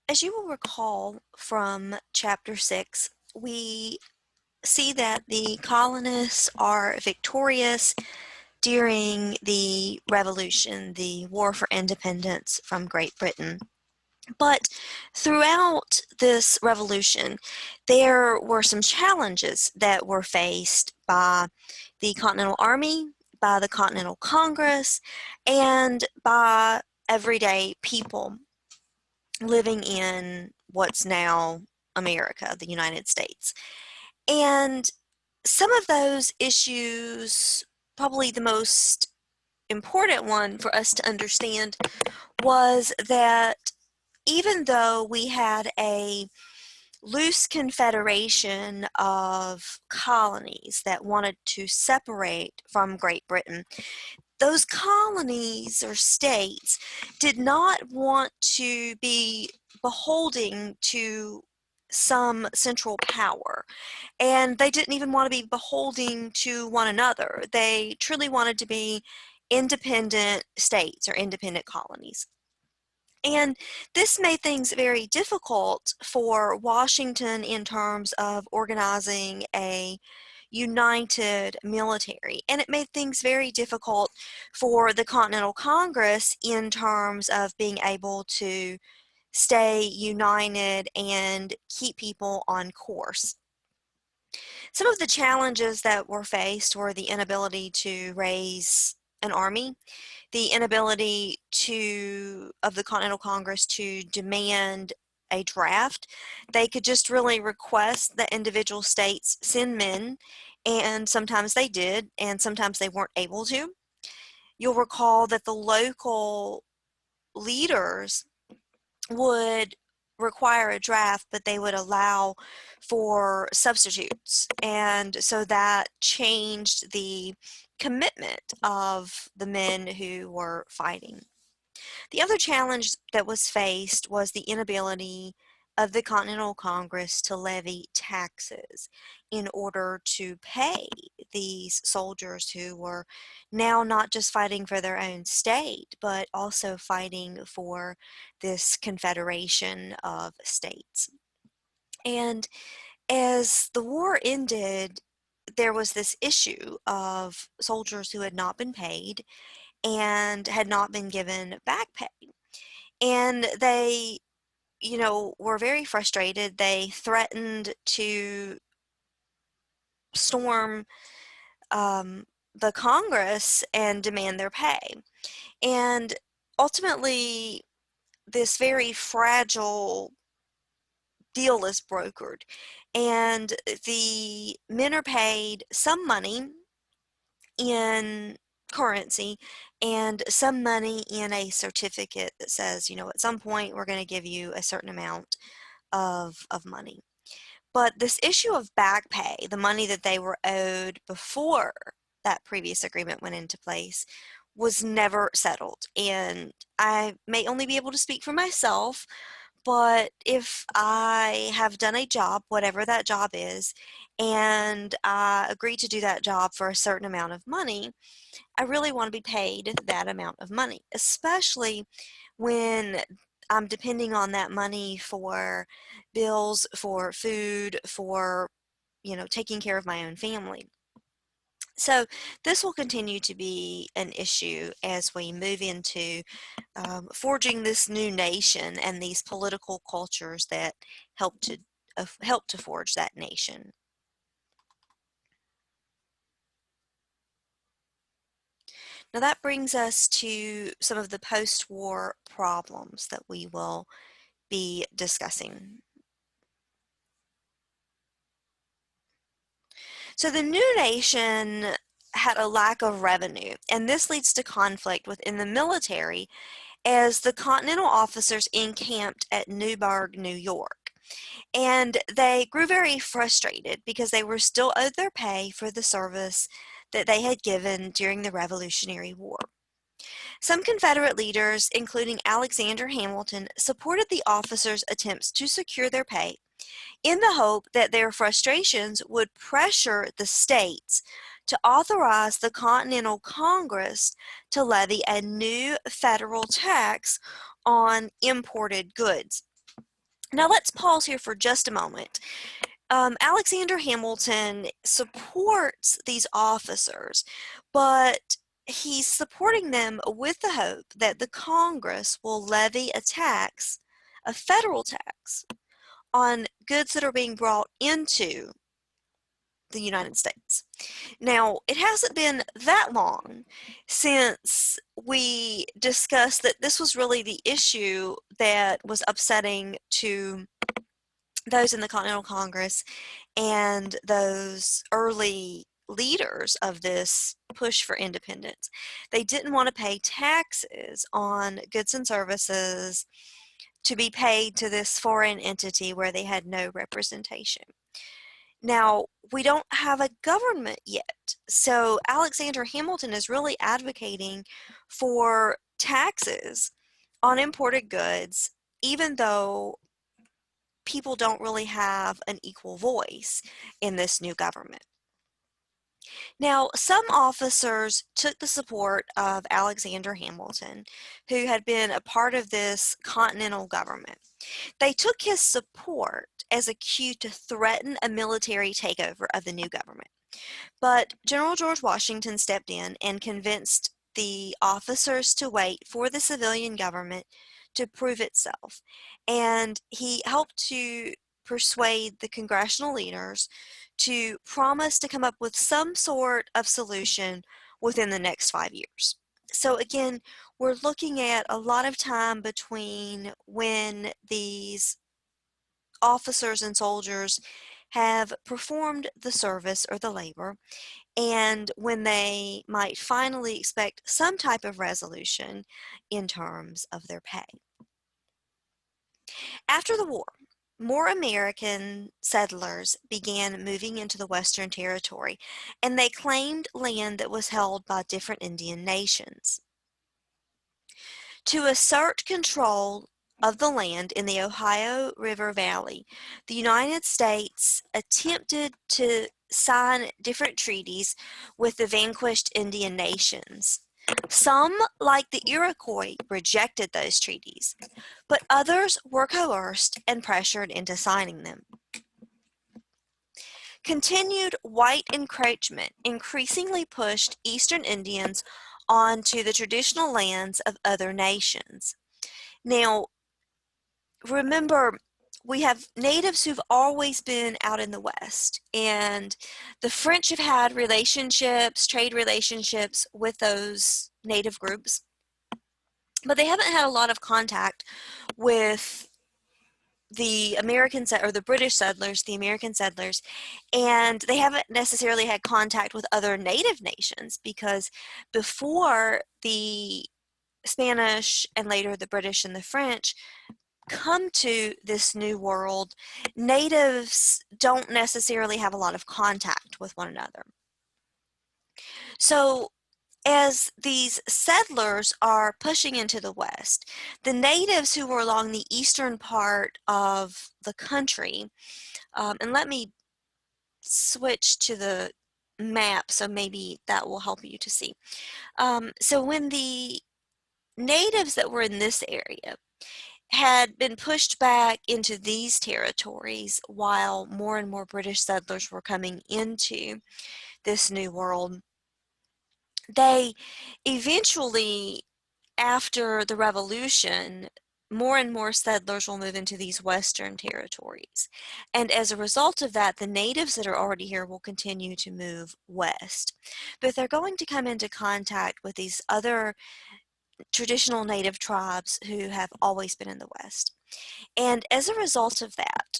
As you will recall from Chapter 6, we see that the colonists are victorious during the Revolution, the War for Independence from Great Britain. But throughout this revolution, there were some challenges that were faced by the Continental Army, by the Continental Congress, and by everyday people living in what's now America, the United States. And some of those issues, probably the most important one for us to understand, was that even though we had a loose confederation of colonies that wanted to separate from Great Britain, those colonies or states did not want to be beholden to some central power. And they didn't even want to be beholden to one another. They truly wanted to be independent states or independent colonies. And this made things very difficult for Washington in terms of organizing a united military. And it made things very difficult for the Continental Congress in terms of being able to stay united and keep people on course. Some of the challenges that were faced were the inability to raise an army, the inability of the Continental Congress to demand a draft. They could just really request that individual states send men, and sometimes they did, and sometimes they weren't able to. You'll recall that the local leaders would require a draft, but they would allow for substitutes. And so that changed the commitment of the men who were fighting. The other challenge that was faced was the inability of the Continental Congress to levy taxes in order to pay these soldiers who were now not just fighting for their own state, but also fighting for this confederation of states. And as the war ended, there was this issue of soldiers who had not been paid and had not been given back pay. And they, were very frustrated. They threatened to storm the Congress and demand their pay. And ultimately, this very fragile deal is brokered. And the men are paid some money in currency and some money in a certificate that says, at some point we're going to give you a certain amount of money. But this issue of back pay, the money that they were owed before that previous agreement went into place, was never settled. And I may only be able to speak for myself, but if I have done a job, whatever that job is, and I agree to do that job for a certain amount of money, I really want to be paid that amount of money, especially when I'm depending on that money for bills, for food, for, taking care of my own family. So this will continue to be an issue as we move into forging this new nation and these political cultures that help to forge that nation. Now that brings us to some of the post-war problems that we will be discussing. So the new nation had a lack of revenue, and this leads to conflict within the military as the Continental officers encamped at Newburgh, New York. And they grew very frustrated because they were still owed their pay for the service that they had given during the Revolutionary War. Some Confederate leaders, including Alexander Hamilton, supported the officers' attempts to secure their pay in the hope that their frustrations would pressure the states to authorize the Continental Congress to levy a new federal tax on imported goods. Now let's pause here for just a moment. Alexander Hamilton supports these officers, but he's supporting them with the hope that the Congress will levy a tax, a federal tax, on goods that are being brought into the United States. Now, it hasn't been that long since we discussed that this was really the issue that was upsetting to those in the Continental Congress and those early leaders of this push for independence. They didn't want to pay taxes on goods and services to be paid to this foreign entity where they had no representation. Now, we don't have a government yet, so Alexander Hamilton is really advocating for taxes on imported goods, even though people don't really have an equal voice in this new government. Now, some officers took the support of Alexander Hamilton, who had been a part of this continental government. They took his support as a cue to threaten a military takeover of the new government. But General George Washington stepped in and convinced the officers to wait for the civilian government to prove itself. And he helped to persuade the congressional leaders to promise to come up with some sort of solution within the next 5 years. So again, we're looking at a lot of time between when these officers and soldiers have performed the service or the labor and when they might finally expect some type of resolution in terms of their pay. After the war, more American settlers began moving into the Western Territory, and they claimed land that was held by different Indian nations. To assert control of the land in the Ohio River Valley, the United States attempted to sign different treaties with the vanquished Indian nations. Some, like the Iroquois, rejected those treaties, but others were coerced and pressured into signing them. Continued white encroachment increasingly pushed Eastern Indians onto the traditional lands of other nations. Now, remember, we have natives who've always been out in the West, and the French have had relationships, trade relationships with those native groups, but they haven't had a lot of contact with the or the British settlers, the American settlers, and they haven't necessarily had contact with other native nations because before the Spanish and later the British and the French come to this new world, natives don't necessarily have a lot of contact with one another. So as these settlers are pushing into the West, the natives who were along the eastern part of the country, and let me switch to the map so maybe that will help you to see. So when the natives that were in this area had been pushed back into these territories while more and more British settlers were coming into this new world, they eventually, after the Revolution, more and more settlers will move into these Western territories. And as a result of that, the natives that are already here will continue to move west. But they're going to come into contact with these other traditional native tribes who have always been in the West. And as a result of that,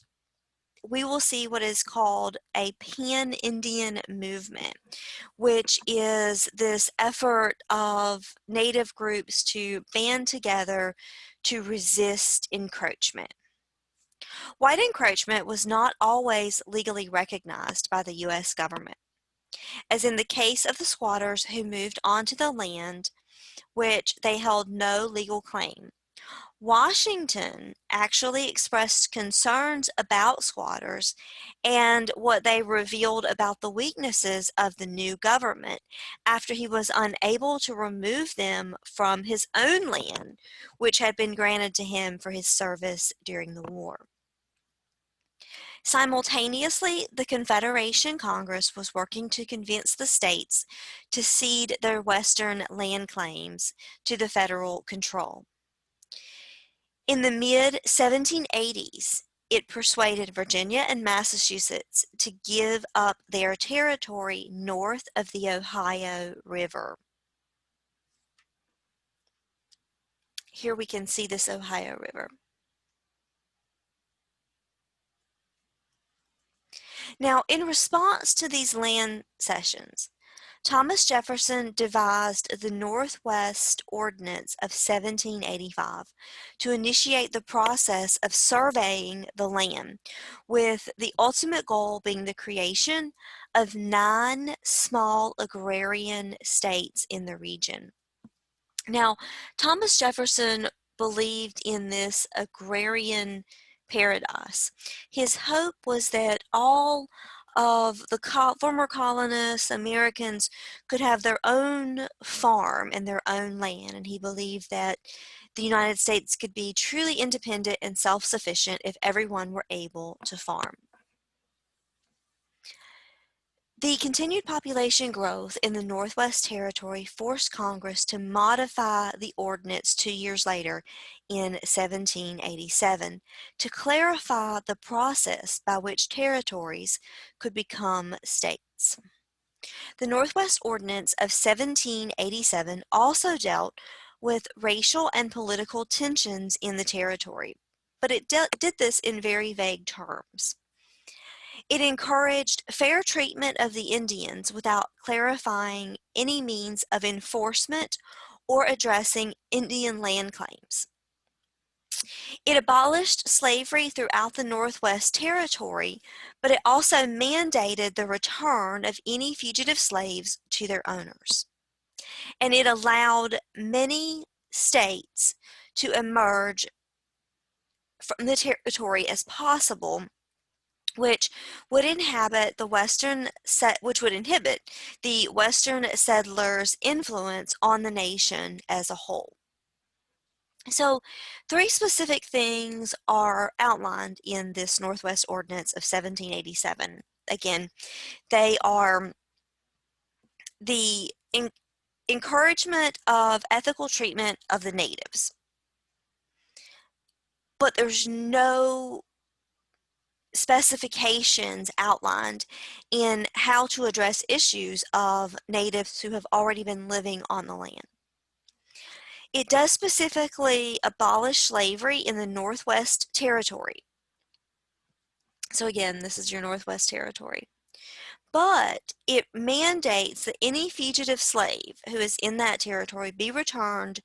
we will see what is called a pan-Indian movement, which is this effort of native groups to band together to resist encroachment. White encroachment was not always legally recognized by the U.S. government, as in the case of the squatters who moved onto the land which they held no legal claim. Washington actually expressed concerns about squatters and what they revealed about the weaknesses of the new government after he was unable to remove them from his own land, which had been granted to him for his service during the war. Simultaneously, the Confederation Congress was working to convince the states to cede their western land claims to the federal control. In the mid-1780s, it persuaded Virginia and Massachusetts to give up their territory north of the Ohio River. Here we can see this Ohio River. Now, in response to these land cessions, Thomas Jefferson devised the Northwest Ordinance of 1785 to initiate the process of surveying the land, with the ultimate goal being the creation of 9 small agrarian states in the region. Now, Thomas Jefferson believed in this agrarian paradise. His hope was that all of the former colonists, Americans, could have their own farm and their own land, and he believed that the United States could be truly independent and self-sufficient if everyone were able to farm. The continued population growth in the Northwest Territory forced Congress to modify the ordinance 2 years later in 1787 to clarify the process by which territories could become states. The Northwest Ordinance of 1787 also dealt with racial and political tensions in the territory, but it did this in very vague terms. It encouraged fair treatment of the Indians without clarifying any means of enforcement or addressing Indian land claims. It abolished slavery throughout the Northwest Territory, but it also mandated the return of any fugitive slaves to their owners. And it allowed many states to emerge from the territory as possible, which would inhibit the Western settlers' influence on the nation as a whole. So, 3 specific things are outlined in this Northwest Ordinance of 1787. Again, they are the encouragement of ethical treatment of the natives, but there's no specifications outlined in how to address issues of natives who have already been living on the land. It does specifically abolish slavery in the Northwest Territory. So again, this is your Northwest Territory. But it mandates that any fugitive slave who is in that territory be returned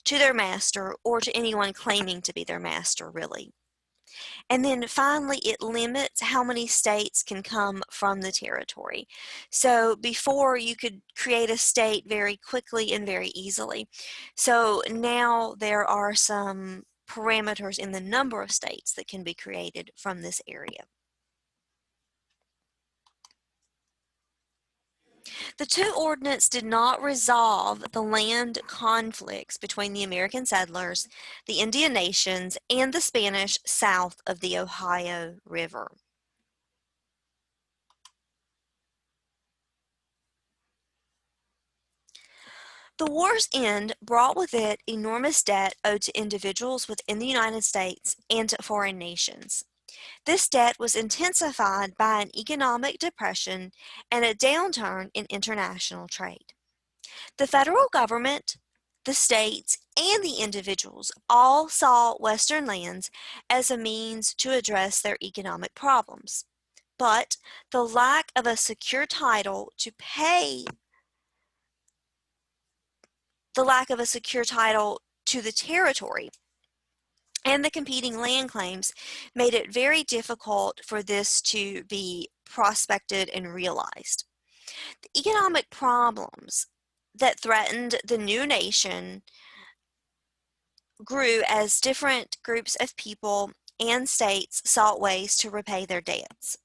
to their master or to anyone claiming to be their master, really. And then finally, it limits how many states can come from the territory. So before, you could create a state very quickly and very easily. So now there are some parameters in the number of states that can be created from this area. The two ordinances did not resolve the land conflicts between the American settlers, the Indian nations, and the Spanish south of the Ohio River. The war's end brought with it enormous debt owed to individuals within the United States and to foreign nations. This debt was intensified by an economic depression and a downturn in international trade. The federal government, the states, and the individuals all saw Western lands as a means to address their economic problems. But the lack of a secure title to the territory and the competing land claims made it very difficult for this to be prospected and realized. The economic problems that threatened the new nation grew as different groups of people and states sought ways to repay their debts,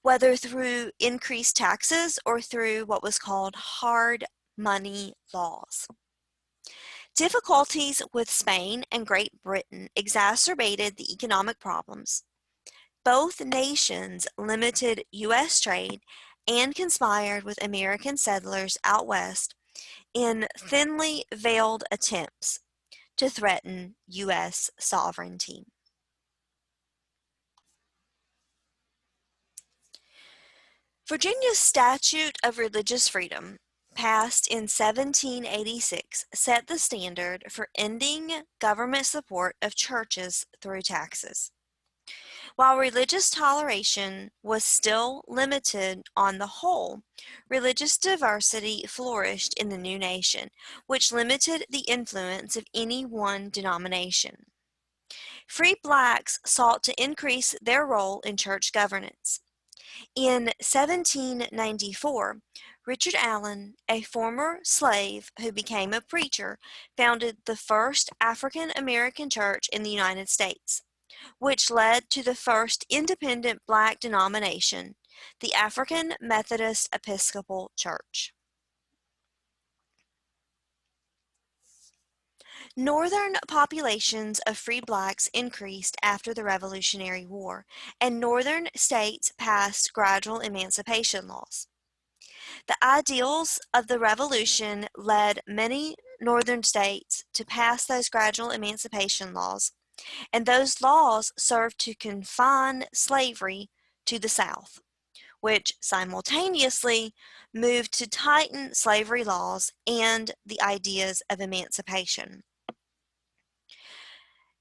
whether through increased taxes or through what was called hard money laws. Difficulties with Spain and Great Britain exacerbated the economic problems. Both nations limited U.S. trade and conspired with American settlers out west in thinly veiled attempts to threaten U.S. sovereignty. Virginia's Statute of Religious Freedom, passed in 1786, set the standard for ending government support of churches through taxes. While religious toleration was still limited on the whole, religious diversity flourished in the new nation, which limited the influence of any one denomination. Free blacks sought to increase their role in church governance. In 1794, Richard Allen, a former slave who became a preacher, founded the first African American church in the United States, which led to the first independent black denomination, the African Methodist Episcopal Church. Northern populations of free blacks increased after the Revolutionary War, and northern states passed gradual emancipation laws. The ideals of the Revolution led many northern states to pass those gradual emancipation laws, and those laws served to confine slavery to the South, which simultaneously moved to tighten slavery laws and the ideas of emancipation.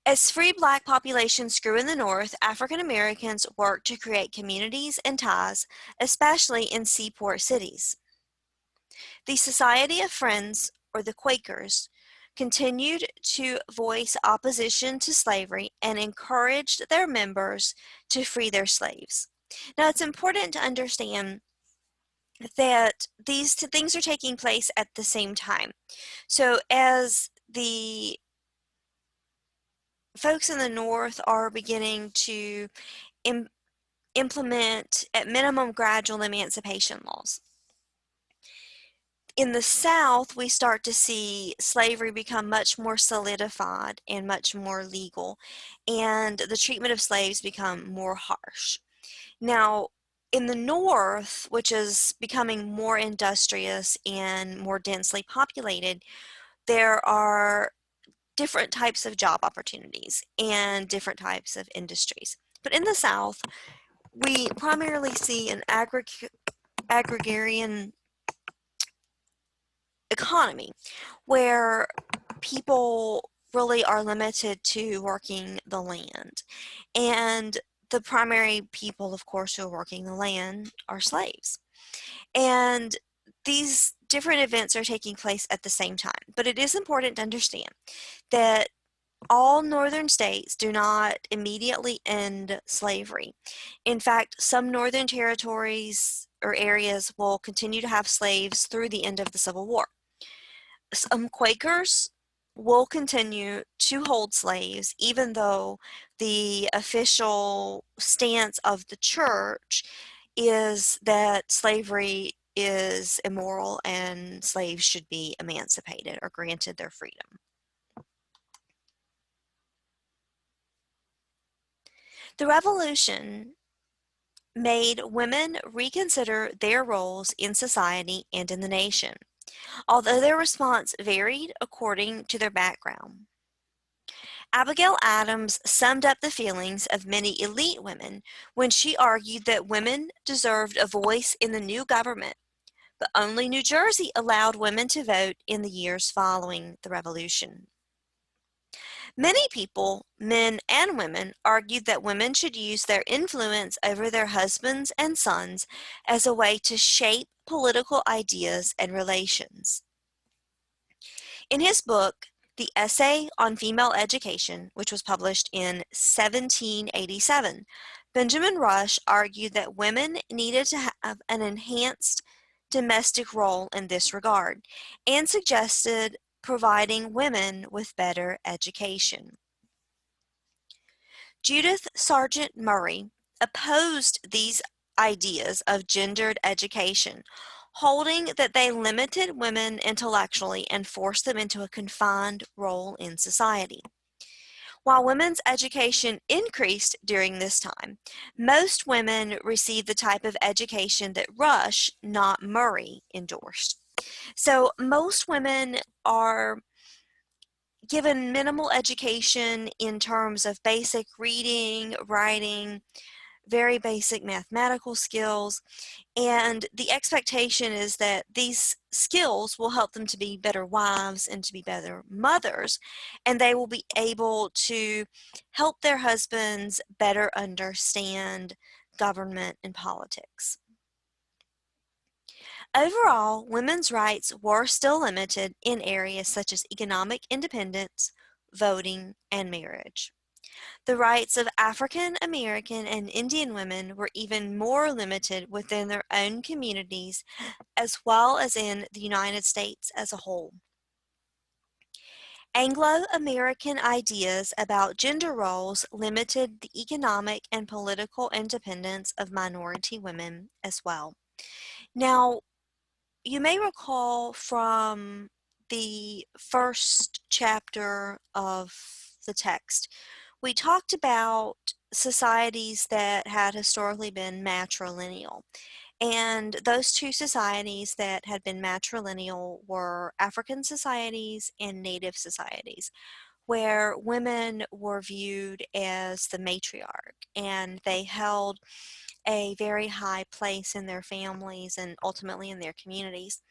As free black populations grew in the North, African Americans worked to create communities and ties, especially in seaport cities. The Society of Friends, or the Quakers, continued to voice opposition to slavery and encouraged their members to free their slaves. Now, it's important to understand that these two things are taking place at the same time. So, as the folks in the North are beginning to implement, at minimum, gradual emancipation laws, in the South, we start to see slavery become much more solidified and much more legal, and the treatment of slaves become more harsh. Now, in the North, which is becoming more industrious and more densely populated, there are different types of job opportunities and different types of industries. But in the South, we primarily see an agrarian economy where people really are limited to working the land. And the primary people, of course, who are working the land are slaves. And these different events are taking place at the same time. But it is important to understand that all northern states do not immediately end slavery. In fact, some northern territories or areas will continue to have slaves through the end of the Civil War. Some Quakers will continue to hold slaves, even though the official stance of the church is that slavery is immoral and slaves should be emancipated or granted their freedom. The Revolution made women reconsider their roles in society and in the nation, although their response varied according to their background. Abigail Adams summed up the feelings of many elite women when she argued that women deserved a voice in the new government, but only New Jersey allowed women to vote in the years following the Revolution. Many people, men and women, argued that women should use their influence over their husbands and sons as a way to shape political ideas and relations. In his book, The Essay on Female Education, which was published in 1787, Benjamin Rush argued that women needed to have an enhanced domestic role in this regard and suggested providing women with better education. Judith Sargent Murray opposed these ideas of gendered education, holding that they limited women intellectually and forced them into a confined role in society. While women's education increased during this time, most women received the type of education that Rush, not Murray, endorsed. So most women are given minimal education in terms of basic reading, writing, very basic mathematical skills, and the expectation is that these skills will help them to be better wives and to be better mothers, and they will be able to help their husbands better understand government and politics. Overall, women's rights were still limited in areas such as economic independence, voting, and marriage. The rights of African American and Indian women were even more limited within their own communities as well as in the United States as a whole. Anglo-American ideas about gender roles limited the economic and political independence of minority women as well. Now, you may recall from the first chapter of the text, we talked about societies that had historically been matrilineal. And those two societies that had been matrilineal were African societies and Native societies, where women were viewed as the matriarch and they held a very high place in their families and ultimately in their communities.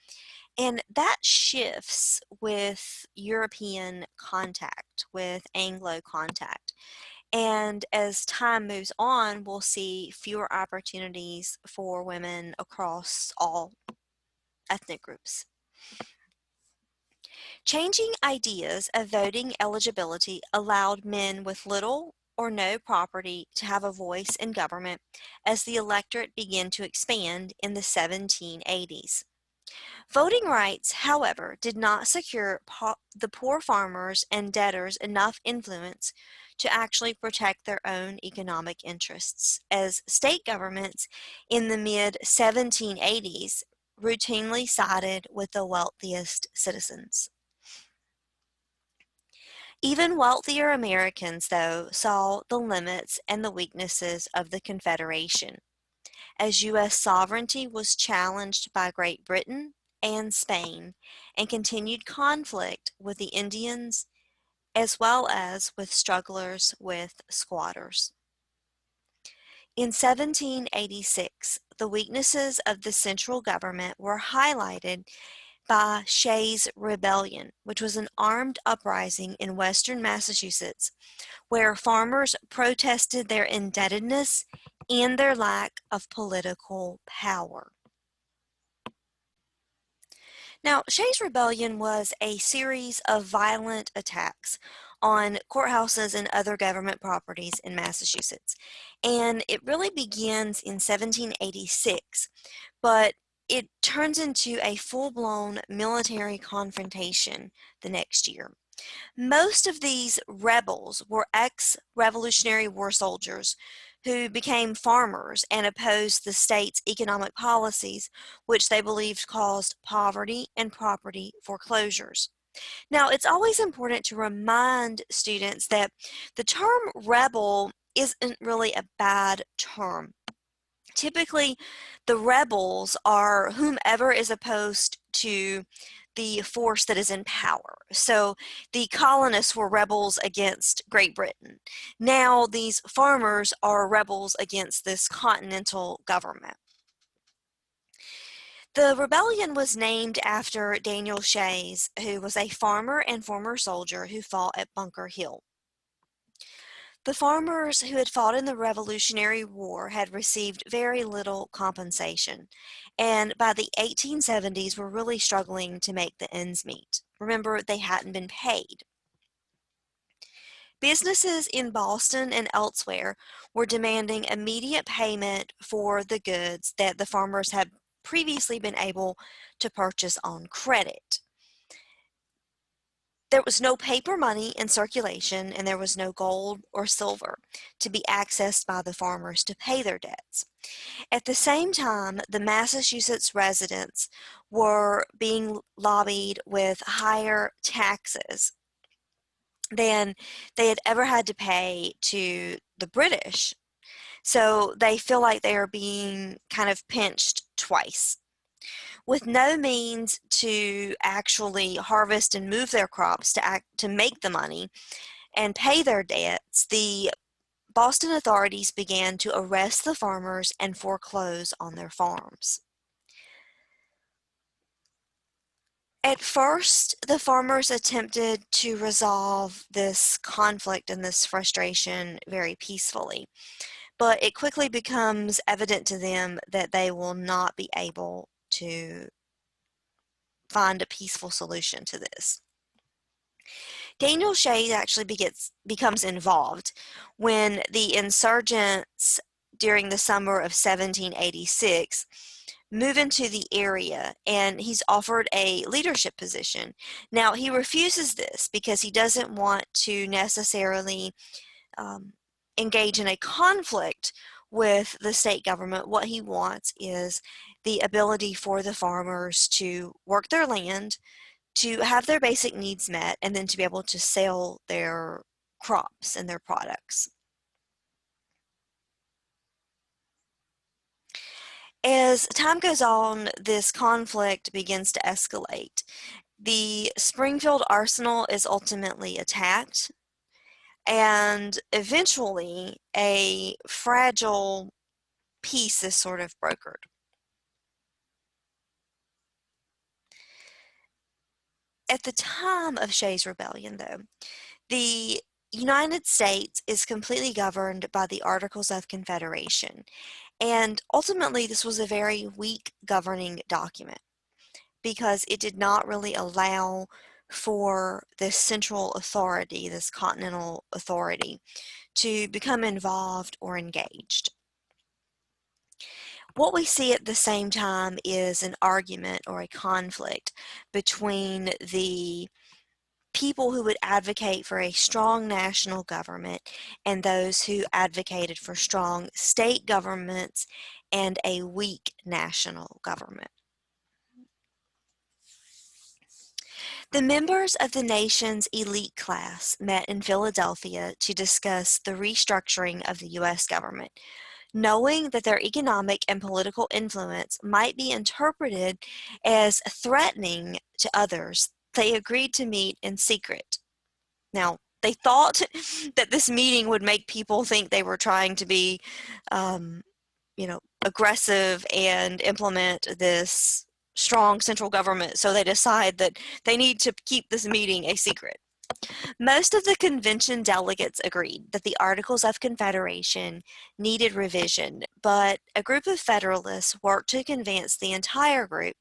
And that shifts with European contact, with Anglo contact. And as time moves on, we'll see fewer opportunities for women across all ethnic groups. Changing ideas of voting eligibility allowed men with little or no property to have a voice in government as the electorate began to expand in the 1780s. Voting rights, however, did not secure the poor farmers and debtors enough influence to actually protect their own economic interests, as state governments in the mid-1780s routinely sided with the wealthiest citizens. Even wealthier Americans, though, saw the limits and the weaknesses of the Confederation, as U.S. sovereignty was challenged by Great Britain and Spain, and continued conflict with the Indians as well as with strugglers with squatters. In 1786, the weaknesses of the central government were highlighted by Shays' Rebellion, which was an armed uprising in western Massachusetts where farmers protested their indebtedness and their lack of political power. Now, Shays' Rebellion was a series of violent attacks on courthouses and other government properties in Massachusetts. And it really begins in 1786, but it turns into a full-blown military confrontation the next year. Most of these rebels were ex-Revolutionary War soldiers who became farmers and opposed the state's economic policies, which they believed caused poverty and property foreclosures. Now, it's always important to remind students that the term rebel isn't really a bad term. Typically, the rebels are whomever is opposed to the force that is in power. So the colonists were rebels against Great Britain. Now these farmers are rebels against this continental government. The rebellion was named after Daniel Shays, who was a farmer and former soldier who fought at Bunker Hill. The farmers who had fought in the Revolutionary War had received very little compensation, and by the 1870s were really struggling to make the ends meet. Remember, they hadn't been paid. Businesses in Boston and elsewhere were demanding immediate payment for the goods that the farmers had previously been able to purchase on credit. There was no paper money in circulation, and there was no gold or silver to be accessed by the farmers to pay their debts. At the same time, the Massachusetts residents were being lobbied with higher taxes than they had ever had to pay to the British. So they feel like they are being kind of pinched twice. With no means to actually harvest and move their crops to make the money and pay their debts, the Boston authorities began to arrest the farmers and foreclose on their farms. At first, the farmers attempted to resolve this conflict and this frustration very peacefully, but it quickly becomes evident to them that they will not be able to find a peaceful solution to this. Daniel Shays actually becomes involved when the insurgents during the summer of 1786 move into the area, and he's offered a leadership position. Now, he refuses this because he doesn't want to necessarily engage in a conflict with the state government. What he wants is the ability for the farmers to work their land, to have their basic needs met, and then to be able to sell their crops and their products. As time goes on, this conflict begins to escalate. The Springfield Arsenal is ultimately attacked, and eventually a fragile peace is sort of brokered. At the time of Shays' Rebellion, though, the United States is completely governed by the Articles of Confederation, and ultimately this was a very weak governing document because it did not really allow for this central authority, this continental authority, to become involved or engaged. What we see at the same time is an argument or a conflict between the people who would advocate for a strong national government and those who advocated for strong state governments and a weak national government. The members of the nation's elite class met in Philadelphia to discuss the restructuring of the U.S. government, knowing that their economic and political influence might be interpreted as threatening to others. They agreed to meet in secret. Now, they thought that this meeting would make people think they were trying to be, aggressive and implement this strong central government, so they decide that they need to keep this meeting a secret. Most of the convention delegates agreed that the Articles of Confederation needed revision, but a group of Federalists worked to convince the entire group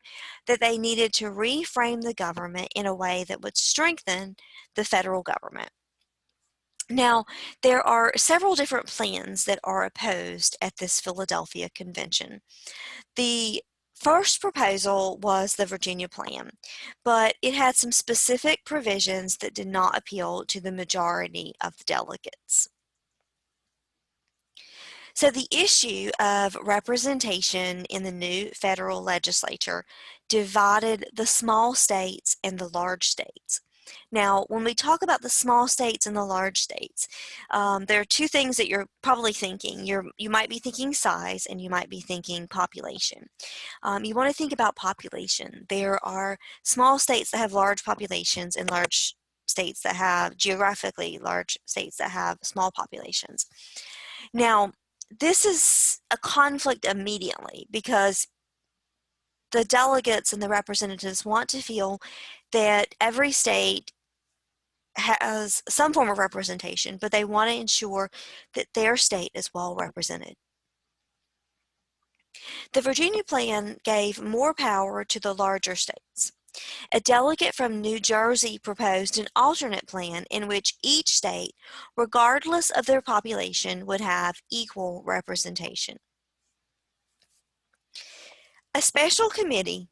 that they needed to reframe the government in a way that would strengthen the federal government. Now, there are several different plans that are opposed at this Philadelphia convention. The first proposal was the Virginia Plan, but it had some specific provisions that did not appeal to the majority of the delegates. So the issue of representation in the new federal legislature divided the small states and the large states. Now, when we talk about the small states and the large states, there are two things that you're probably thinking. You might be thinking size and you might be thinking population. You want to think about population. There are small states that have large populations and large states that have geographically large states that have small populations. Now, this is a conflict immediately because the delegates and the representatives want to feel that every state has some form of representation, but they want to ensure that their state is well represented. The Virginia Plan gave more power to the larger states. A delegate from New Jersey proposed an alternate plan in which each state, regardless of their population, would have equal representation. A special committee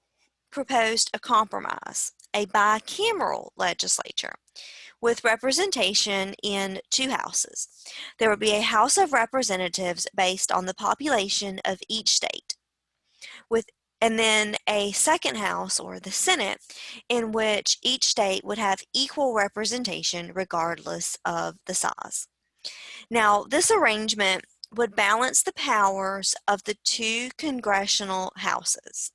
proposed a compromise, a bicameral legislature with representation in two houses. There would be a House of Representatives based on the population of each state, with and then a second house, or the Senate, in which each state would have equal representation regardless of the size. Now, this arrangement would balance the powers of the two congressional houses.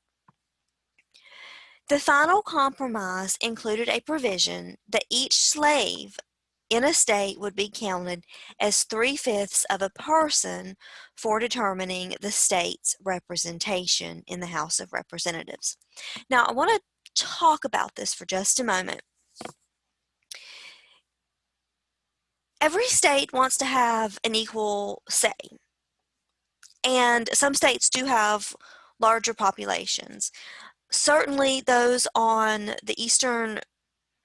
The final compromise included a provision that each slave in a state would be counted as 3/5 of a person for determining the state's representation in the House of Representatives. Now, I want to talk about this for just a moment. Every state wants to have an equal say, and some states do have larger populations. Certainly those on the eastern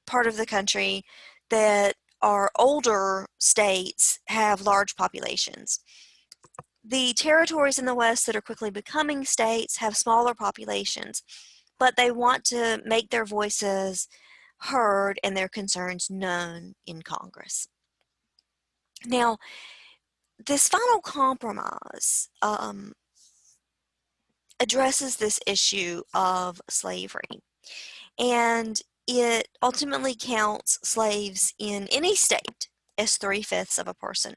part of the country that are older states have large populations. The territories in the West that are quickly becoming states have smaller populations, but they want to make their voices heard and their concerns known in Congress. Now, this final compromise addresses this issue of slavery, and it ultimately counts slaves in any state as 3/5 of a person.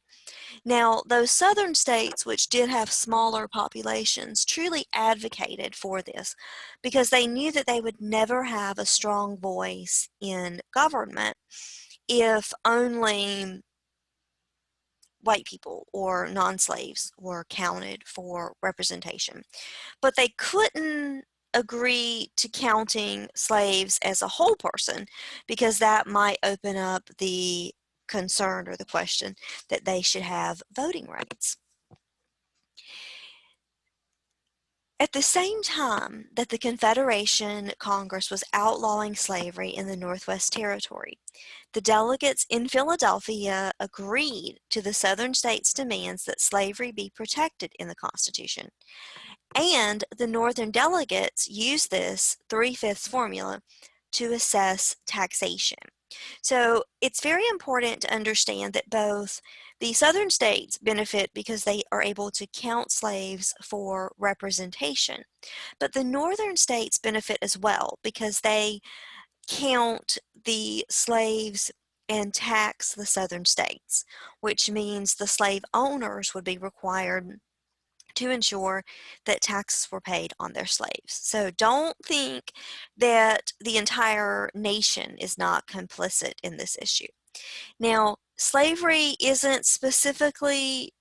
Now, those southern states, which did have smaller populations, truly advocated for this because they knew that they would never have a strong voice in government if only white people or non-slaves were counted for representation. But they couldn't agree to counting slaves as a whole person because that might open up the concern or the question that they should have voting rights. At the same time that the Confederation Congress was outlawing slavery in the Northwest Territory, the delegates in Philadelphia agreed to the Southern states' demands that slavery be protected in the Constitution. And the Northern delegates used this 3/5 formula to assess taxation. So it's very important to understand that both the Southern states benefit because they are able to count slaves for representation, but the Northern states benefit as well because they count the slaves and tax the Southern states, which means the slave owners would be required to ensure that taxes were paid on their slaves. So don't think that the entire nation is not complicit in this issue. Now, slavery isn't specifically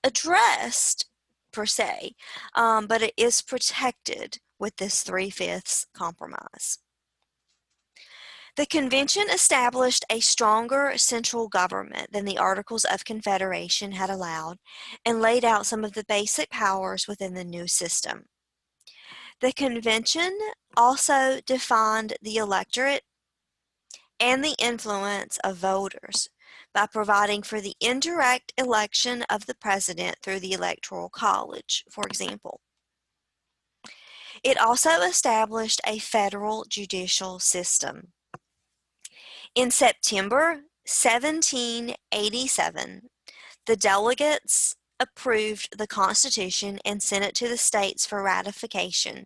addressed per se, but it is protected with this 3/5 compromise. The convention established a stronger central government than the Articles of Confederation had allowed and laid out some of the basic powers within the new system. The convention also defined the electorate and the influence of voters by providing for the indirect election of the president through the Electoral College, for example. It also established a federal judicial system. In September 1787, the delegates approved the Constitution and sent it to the states for ratification,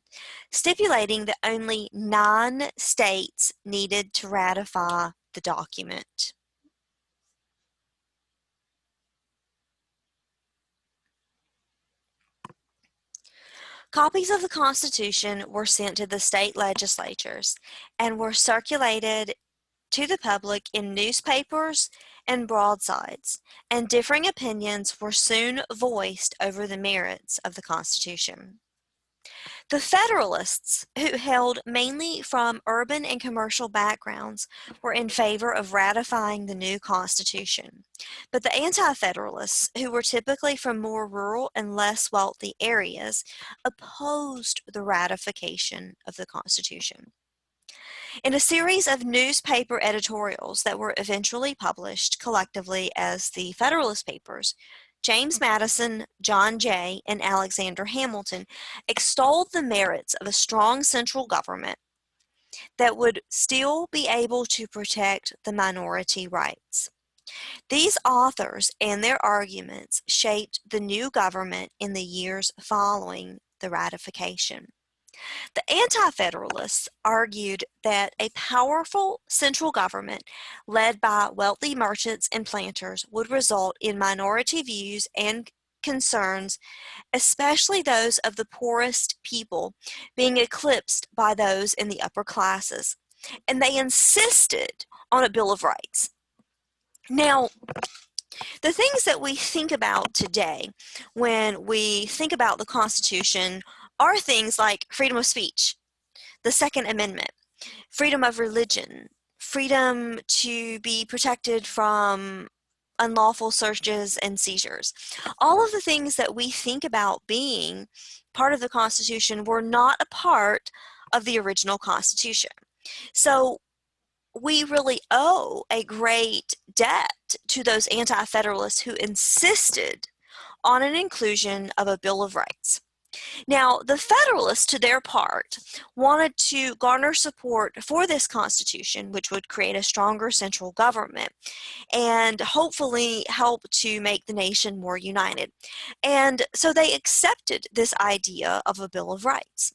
stipulating that only 9 states needed to ratify the document. Copies of the Constitution were sent to the state legislatures and were circulated to the public in newspapers and broadsides, and differing opinions were soon voiced over the merits of the Constitution. The Federalists, who hailed mainly from urban and commercial backgrounds, were in favor of ratifying the new Constitution. But the Anti-Federalists, who were typically from more rural and less wealthy areas, opposed the ratification of the Constitution. In a series of newspaper editorials that were eventually published collectively as the Federalist Papers, James Madison, John Jay, and Alexander Hamilton extolled the merits of a strong central government that would still be able to protect the minority rights. These authors and their arguments shaped the new government in the years following the ratification. The Anti-Federalists argued that a powerful central government led by wealthy merchants and planters would result in minority views and concerns, especially those of the poorest people, being eclipsed by those in the upper classes. And they insisted on a Bill of Rights. Now, the things that we think about today when we think about the Constitution are things like freedom of speech, the Second Amendment, freedom of religion, freedom to be protected from unlawful searches and seizures. All of the things that we think about being part of the Constitution were not a part of the original Constitution. So we really owe a great debt to those anti-federalists who insisted on an inclusion of a Bill of Rights. Now, the Federalists, to their part, wanted to garner support for this Constitution, which would create a stronger central government and hopefully help to make the nation more united. And so they accepted this idea of a Bill of Rights.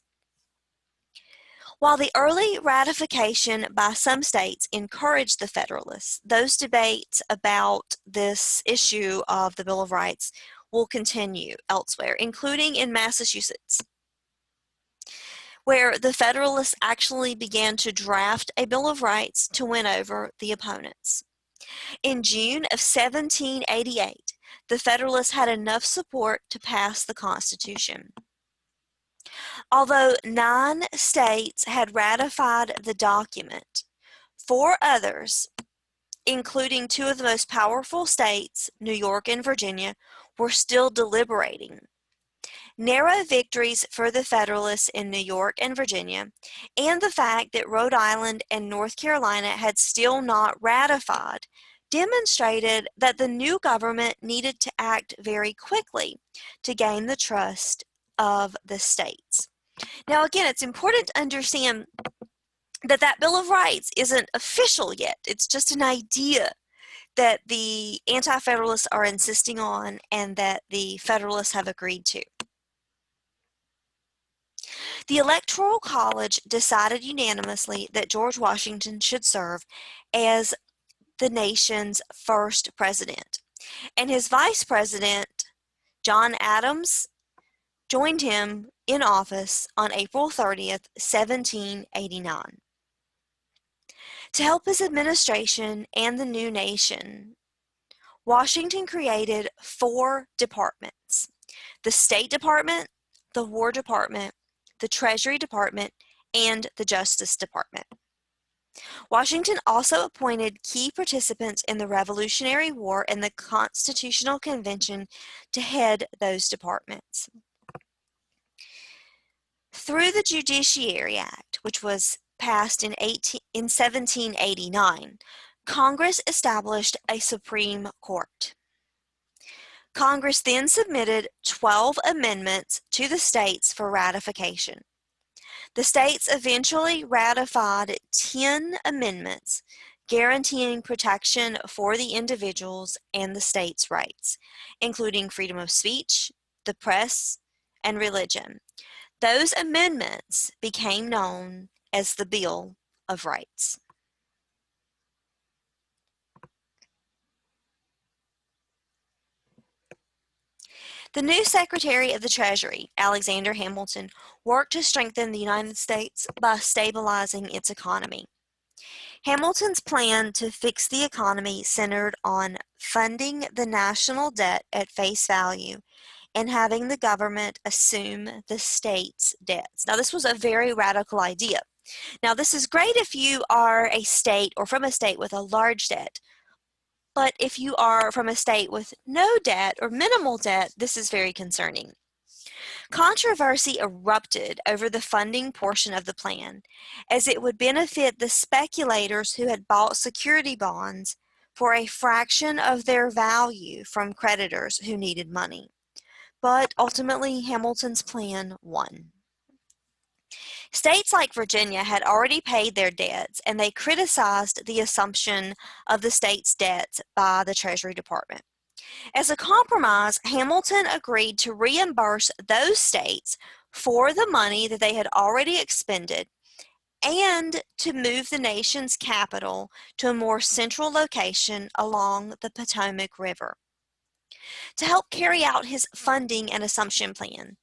While the early ratification by some states encouraged the Federalists, those debates about this issue of the Bill of Rights will continue elsewhere, including in Massachusetts, where the Federalists actually began to draft a Bill of Rights to win over the opponents. In June of 1788, the Federalists had enough support to pass the Constitution. Although 9 states had ratified the document, 4 others, including 2 of the most powerful states, New York and Virginia, were still deliberating. Narrow victories for the Federalists in New York and Virginia, and the fact that Rhode Island and North Carolina had still not ratified, demonstrated that the new government needed to act very quickly to gain the trust of the states. Now, again, it's important to understand that that Bill of Rights isn't official yet. It's just an idea that the Anti-Federalists are insisting on and that the Federalists have agreed to. The Electoral College decided unanimously that George Washington should serve as the nation's first president, and his vice president, John Adams, joined him in office on April 30th, 1789. To help his administration and the new nation, Washington created 4 departments: the State Department, the War Department, the Treasury Department, and the Justice Department. Washington also appointed key participants in the Revolutionary War and the Constitutional Convention to head those departments. Through the Judiciary Act, which was passed in 1789, Congress established a Supreme Court. Congress then submitted 12 amendments to the states for ratification. The states eventually ratified 10 amendments guaranteeing protection for the individuals and the states' rights, including freedom of speech, the press, and religion. Those amendments became known as the Bill of Rights. The new Secretary of the Treasury, Alexander Hamilton, worked to strengthen the United States by stabilizing its economy. Hamilton's plan to fix the economy centered on funding the national debt at face value and having the government assume the state's debts. Now, this was a very radical idea. Now, this is great if you are a state or from a state with a large debt. But if you are from a state with no debt or minimal debt, this is very concerning. Controversy erupted over the funding portion of the plan, as it would benefit the speculators who had bought security bonds for a fraction of their value from creditors who needed money. But ultimately, Hamilton's plan won. States like Virginia had already paid their debts, and they criticized the assumption of the state's debts by the Treasury Department. As a compromise, Hamilton agreed to reimburse those states for the money that they had already expended and to move the nation's capital to a more central location along the Potomac River. To help carry out his funding and assumption plan,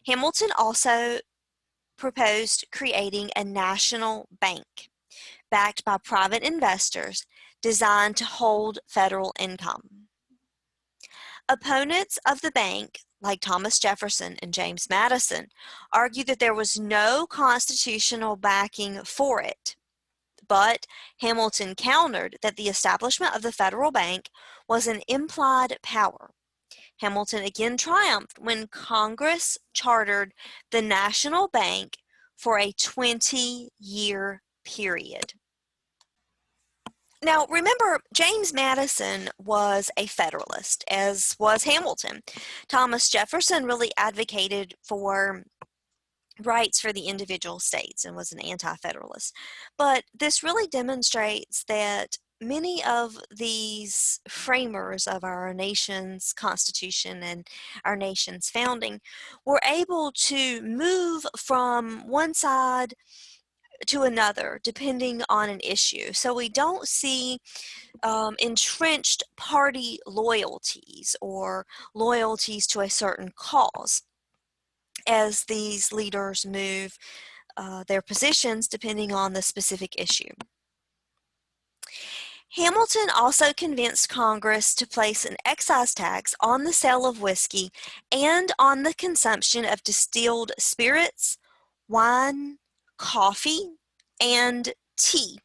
Hamilton also proposed creating a national bank backed by private investors designed to hold federal income. Opponents of the bank, like Thomas Jefferson and James Madison, argued that there was no constitutional backing for it. But Hamilton countered that the establishment of the federal bank was an implied power. Hamilton again triumphed when Congress chartered the National Bank for a 20-year period. Now, remember, James Madison was a Federalist, as was Hamilton. Thomas Jefferson really advocated for rights for the individual states and was an anti-Federalist. But this really demonstrates that many of these framers of our nation's constitution and our nation's founding were able to move from one side to another depending on an issue. So we don't see entrenched party loyalties or loyalties to a certain cause as these leaders move their positions depending on the specific issue. Hamilton also convinced Congress to place an excise tax on the sale of whiskey and on the consumption of distilled spirits, wine, coffee, and tea.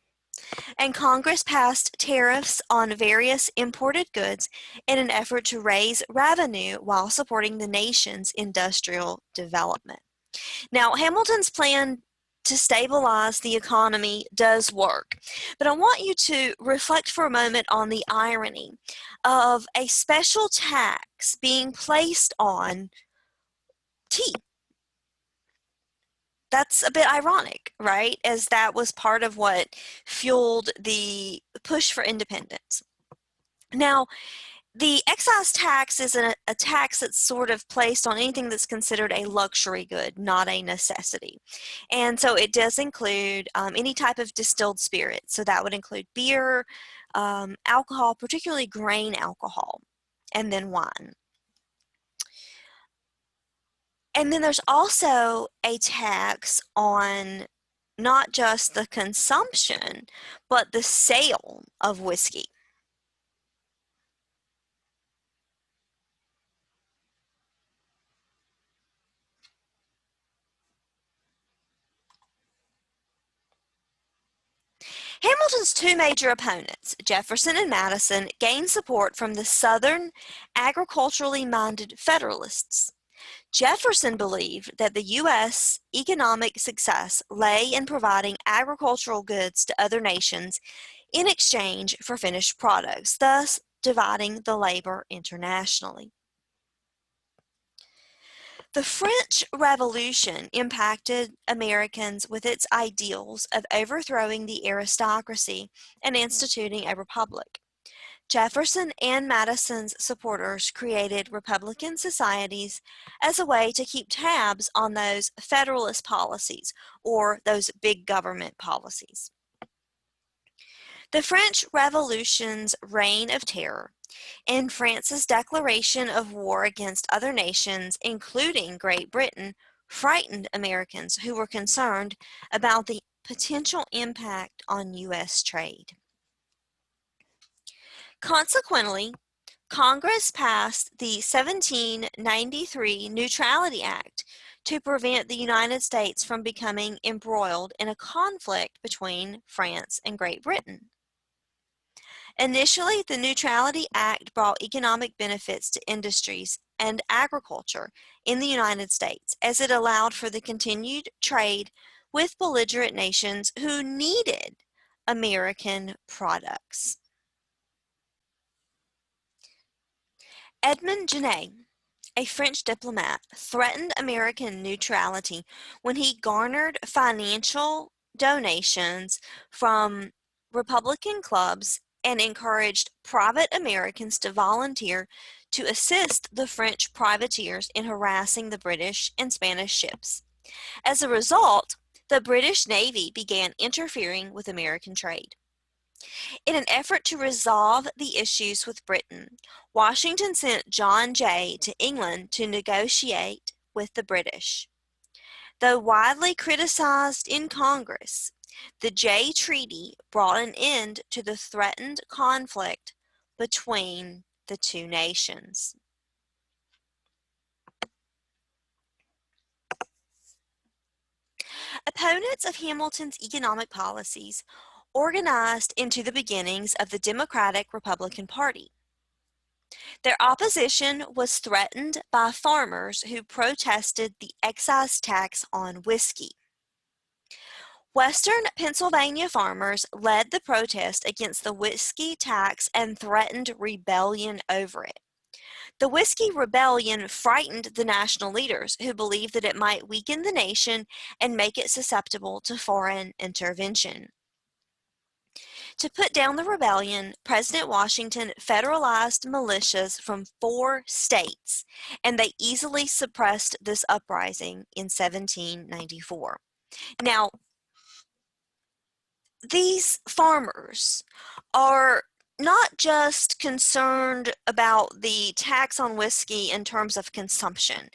And Congress passed tariffs on various imported goods in an effort to raise revenue while supporting the nation's industrial development. Now, Hamilton's plan to stabilize the economy does work, but I want you to reflect for a moment on the irony of a special tax being placed on tea. That's a bit ironic, right? As that was part of what fueled the push for independence. Now, the excise tax is a tax that's sort of placed on anything that's considered a luxury good, not a necessity. And so it does include any type of distilled spirit. So that would include beer, alcohol, particularly grain alcohol, and then wine. And then there's also a tax on not just the consumption, but the sale of whiskey. Hamilton's two major opponents, Jefferson and Madison, gained support from the Southern, agriculturally minded Federalists. Jefferson believed that the U.S. economic success lay in providing agricultural goods to other nations in exchange for finished products, thus dividing the labor internationally. The French Revolution impacted Americans with its ideals of overthrowing the aristocracy and instituting a republic. Jefferson and Madison's supporters created Republican societies as a way to keep tabs on those Federalist policies or those big government policies. The French Revolution's reign of terror and France's declaration of war against other nations, including Great Britain, frightened Americans who were concerned about the potential impact on U.S. trade. Consequently, Congress passed the 1793 Neutrality Act to prevent the United States from becoming embroiled in a conflict between France and Great Britain. Initially, the Neutrality Act brought economic benefits to industries and agriculture in the United States, as it allowed for the continued trade with belligerent nations who needed American products. Edmond Genet, a French diplomat, threatened American neutrality when he garnered financial donations from Republican clubs and encouraged private Americans to volunteer to assist the French privateers in harassing the British and Spanish ships. As a result, the British Navy began interfering with American trade. In an effort to resolve the issues with Britain, Washington sent John Jay to England to negotiate with the British. Though widely criticized in Congress, the Jay Treaty brought an end to the threatened conflict between the two nations. Opponents of Hamilton's economic policies organized into the beginnings of the Democratic-Republican Party. Their opposition was threatened by farmers who protested the excise tax on whiskey. Western Pennsylvania farmers led the protest against the whiskey tax and threatened rebellion over it. The Whiskey Rebellion frightened the national leaders who believed that it might weaken the nation and make it susceptible to foreign intervention. To put down the rebellion, President Washington federalized militias from 4 states, and they easily suppressed this uprising in 1794. Now, these farmers are not just concerned about the tax on whiskey in terms of consumption.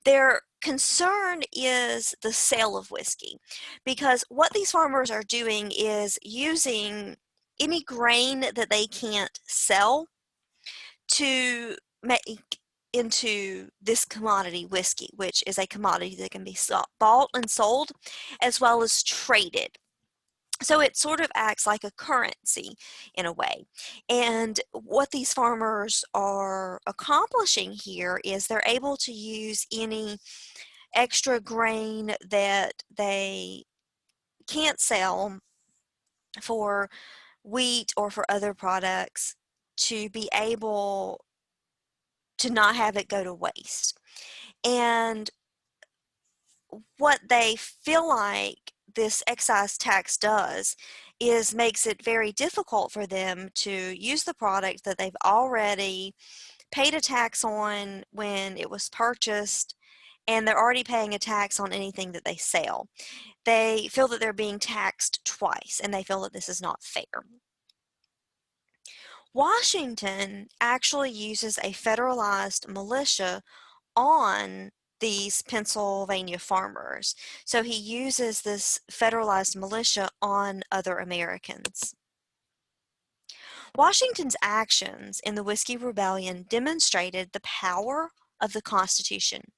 Their concern is the sale of whiskey, because what these farmers are doing is using any grain that they can't sell to make into this commodity whiskey, which is a commodity that can be bought and sold as well as traded. So it sort of acts like a currency in a way. And what these farmers are accomplishing here is they're able to use any extra grain that they can't sell for wheat or for other products to be able to not have it go to waste. And what they feel like this excise tax does is makes it very difficult for them to use the product that they've already paid a tax on when it was purchased, and they're already paying a tax on anything that they sell. They feel that they're being taxed twice, and they feel that this is not fair. Washington actually uses a federalized militia on these Pennsylvania farmers. So he uses this federalized militia on other Americans. Washington's actions in the Whiskey Rebellion demonstrated the power of the Constitution,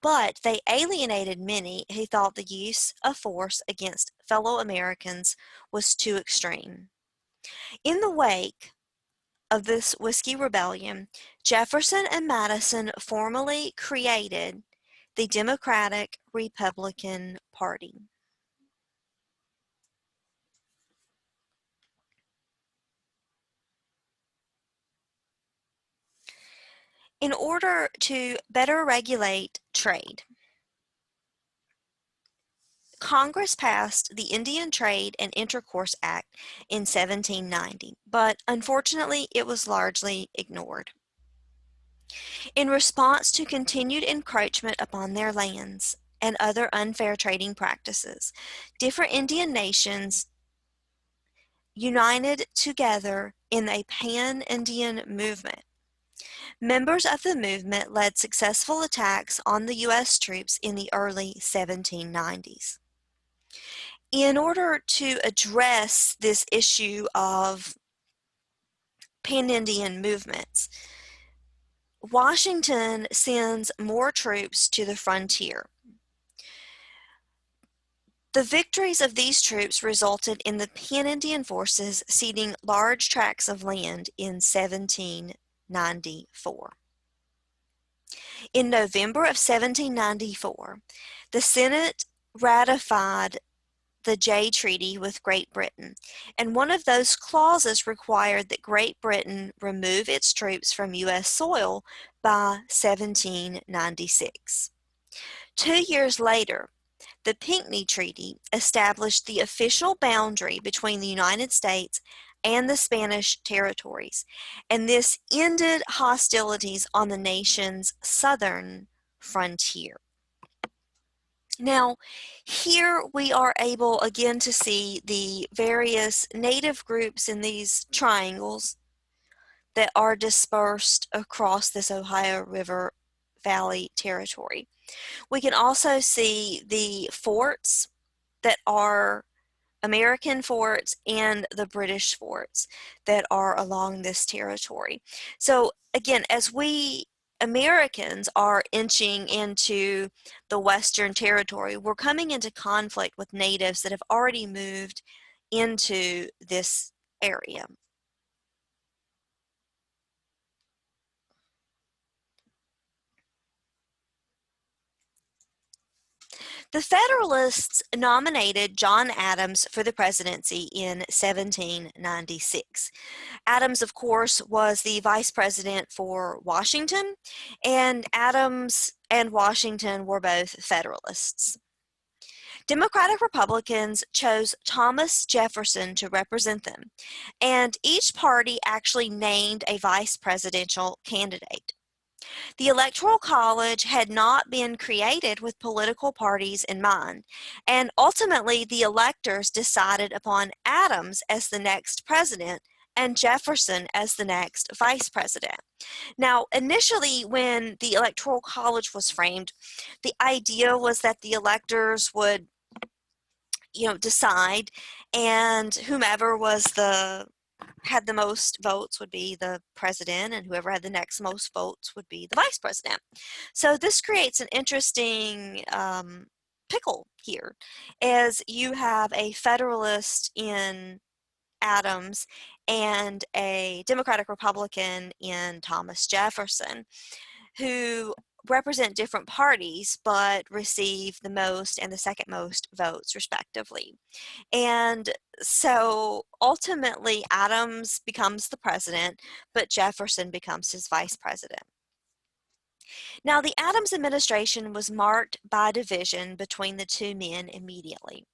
but they alienated many who thought the use of force against fellow Americans was too extreme. In the wake of this Whiskey Rebellion, Jefferson and Madison formally created the Democratic-Republican Party. In order to better regulate trade, Congress passed the Indian Trade and Intercourse Act in 1790, but unfortunately it was largely ignored. In response to continued encroachment upon their lands and other unfair trading practices, different Indian nations united together in a pan-Indian movement. Members of the movement led successful attacks on the U.S. troops in the early 1790s. In order to address this issue of pan-Indian movements, Washington sends more troops to the frontier. The victories of these troops resulted in the pan-Indian forces ceding large tracts of land in 1794. In November of 1794, the Senate ratified the Jay Treaty with Great Britain, and one of those clauses required that Great Britain remove its troops from U.S. soil by 1796. 2 years later, the Pinckney Treaty established the official boundary between the United States and the Spanish territories, and this ended hostilities on the nation's southern frontier. Now, here we are able again to see the various native groups in these triangles that are dispersed across this Ohio River Valley territory. We can also see the forts that are American forts and the British forts that are along this territory. So again, as we Americans are inching into the Western Territory, we're coming into conflict with natives that have already moved into this area. The Federalists nominated John Adams for the presidency in 1796. Adams, of course, was the vice president for Washington, and Adams and Washington were both Federalists. Democratic Republicans chose Thomas Jefferson to represent them, and each party actually named a vice presidential candidate. The Electoral College had not been created with political parties in mind, and ultimately the electors decided upon Adams as the next president and Jefferson as the next vice president. Now, initially, when the Electoral College was framed, the idea was that the electors would, decide, and whomever had the most votes would be the president, and whoever had the next most votes would be the vice president. So this creates an interesting pickle here, as you have a Federalist in Adams and a Democratic Republican in Thomas Jefferson, who represent different parties but receive the most and the second most votes respectively. And so ultimately Adams becomes the president, but Jefferson becomes his vice president. Now, the Adams administration was marked by division between the two men immediately.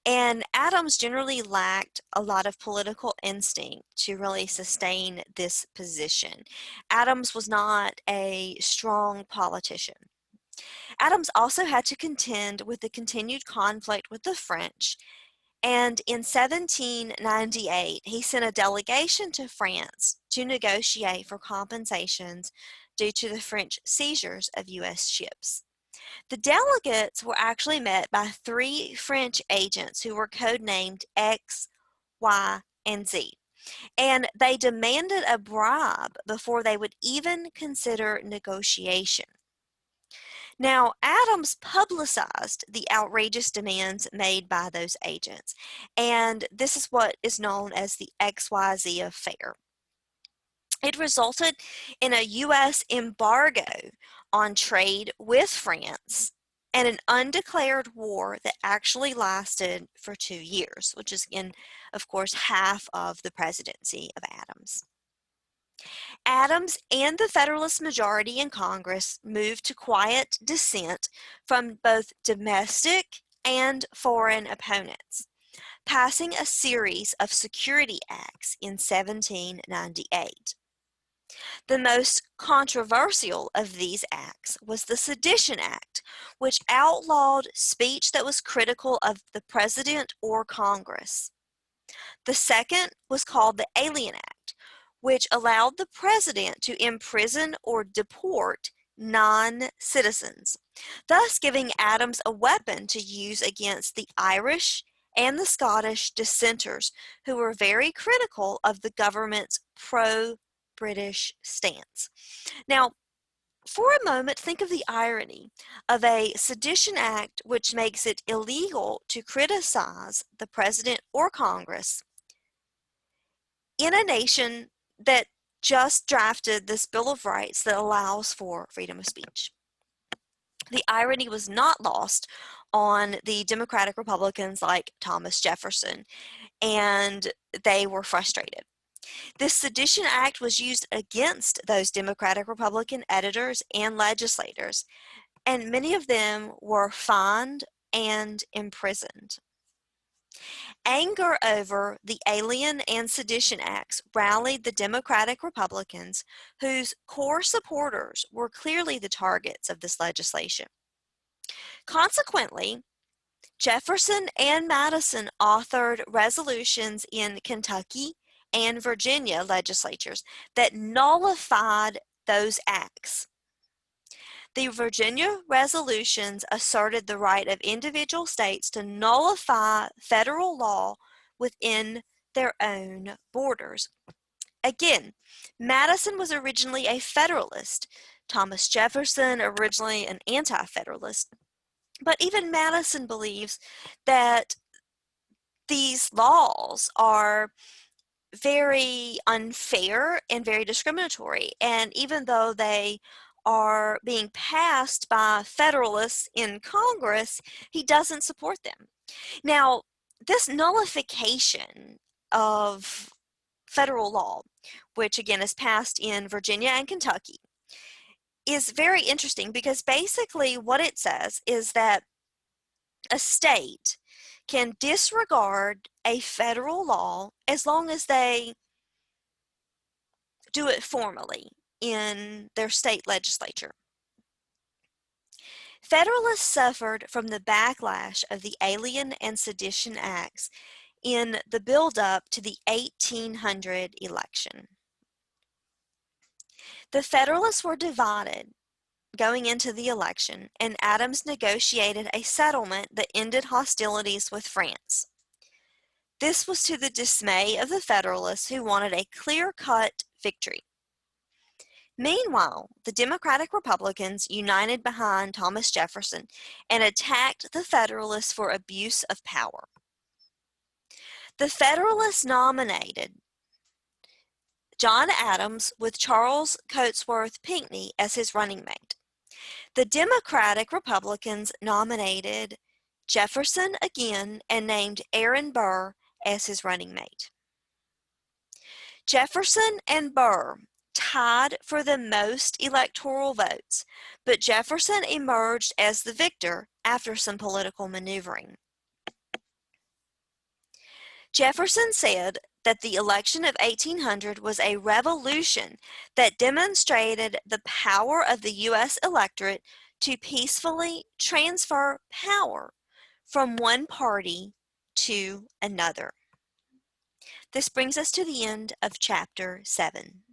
And Adams generally lacked a lot of political instinct to really sustain this position. Adams was not a strong politician. Adams also had to contend with the continued conflict with the French, and in 1798 he sent a delegation to France to negotiate for compensations due to the French seizures of U.S. ships. The delegates were actually met by three French agents who were codenamed X, Y, and Z, and they demanded a bribe before they would even consider negotiation. Now, Adams publicized the outrageous demands made by those agents, and this is what is known as the XYZ affair. It resulted in a U.S. embargo on trade with France and an undeclared war that actually lasted for 2 years, which is, again, of course, half of the presidency of Adams. Adams and the Federalist majority in Congress moved to quiet dissent from both domestic and foreign opponents, passing a series of security acts in 1798. The most controversial of these acts was the Sedition Act, which outlawed speech that was critical of the president or Congress. The second was called the Alien Act, which allowed the president to imprison or deport non-citizens, thus giving Adams a weapon to use against the Irish and the Scottish dissenters, who were very critical of the government's pro-British stance. Now, for a moment, think of the irony of a Sedition Act which makes it illegal to criticize the president or Congress in a nation that just drafted this Bill of Rights that allows for freedom of speech. The irony was not lost on the Democratic Republicans like Thomas Jefferson, and they were frustrated. This Sedition Act was used against those Democratic Republican editors and legislators, and many of them were fined and imprisoned. Anger over the Alien and Sedition Acts rallied the Democratic Republicans, whose core supporters were clearly the targets of this legislation. Consequently, Jefferson and Madison authored resolutions in Kentucky and Virginia legislatures that nullified those acts. The Virginia resolutions asserted the right of individual states to nullify federal law within their own borders. Again, Madison was originally a Federalist, Thomas Jefferson originally an anti-Federalist, but even Madison believes that these laws are very unfair and very discriminatory. And even though they are being passed by Federalists in Congress, he doesn't support them. Now, this nullification of federal law, which again is passed in Virginia and Kentucky, is very interesting because basically what it says is that a state can disregard a federal law as long as they do it formally in their state legislature. Federalists suffered from the backlash of the Alien and Sedition Acts in the buildup to the 1800 election. The Federalists were divided going into the election, and Adams negotiated a settlement that ended hostilities with France. This was to the dismay of the Federalists, who wanted a clear-cut victory. Meanwhile, the Democratic Republicans united behind Thomas Jefferson and attacked the Federalists for abuse of power. The Federalists nominated John Adams with Charles Cotesworth Pinckney as his running mate. The Democratic Republicans nominated Jefferson again and named Aaron Burr as his running mate. Jefferson and Burr tied for the most electoral votes, but Jefferson emerged as the victor after some political maneuvering. Jefferson said that the election of 1800 was a revolution that demonstrated the power of the U.S. electorate to peacefully transfer power from one party to another. This brings us to the end of Chapter 7.